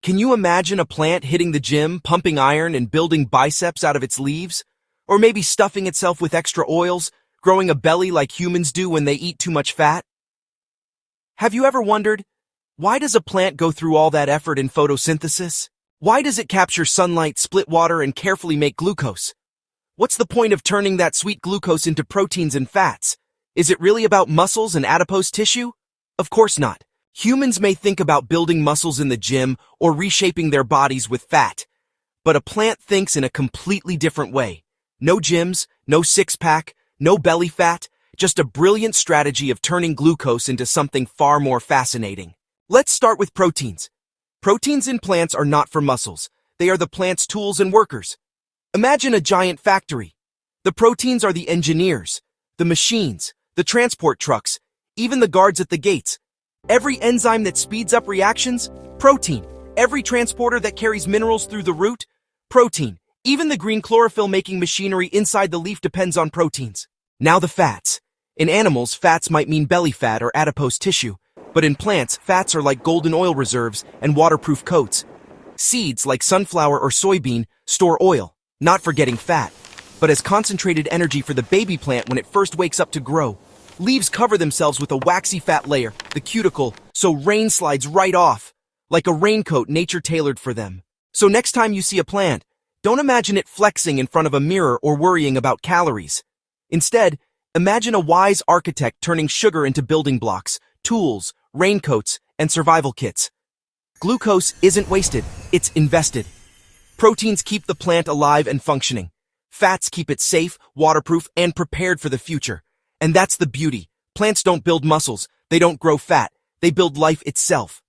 Can you imagine a plant hitting the gym, pumping iron, and building biceps out of its leaves? Or maybe stuffing itself with extra oils, growing a belly like humans do when they eat too much fat? Have you ever wondered, why does a plant go through all that effort in photosynthesis? Why does it capture sunlight, split water, and carefully make glucose? What's the point of turning that sweet glucose into proteins and fats? Is it really about muscles and adipose tissue? Of course not. Humans may think about building muscles in the gym or reshaping their bodies with fat, but a plant thinks in a completely different way. No gyms, no six-pack, no belly fat, just a brilliant strategy of turning glucose into something far more fascinating. Let's start with proteins. Proteins in plants are not for muscles. They are the plant's tools and workers. Imagine a giant factory. The proteins are the engineers, the machines, the transport trucks, even the guards at the gates. Every enzyme that speeds up reactions, protein. Every transporter that carries minerals through the root, protein. Even the green chlorophyll making machinery inside the leaf depends on proteins. Now the fats. In animals, fats might mean belly fat or adipose tissue, but in plants, fats are like golden oil reserves and waterproof coats. Seeds, like sunflower or soybean, store oil, not for getting fat, but as concentrated energy for the baby plant when it first wakes up to grow. Leaves cover themselves with a waxy fat layer, the cuticle, so rain slides right off, like a raincoat nature tailored for them. So next time you see a plant, don't imagine it flexing in front of a mirror or worrying about calories. Instead, imagine a wise architect turning sugar into building blocks, tools, raincoats, and survival kits. Glucose isn't wasted, it's invested. Proteins keep the plant alive and functioning. Fats keep it safe, waterproof, and prepared for the future. And that's the beauty. Plants don't build muscles, they don't grow fat, they build life itself.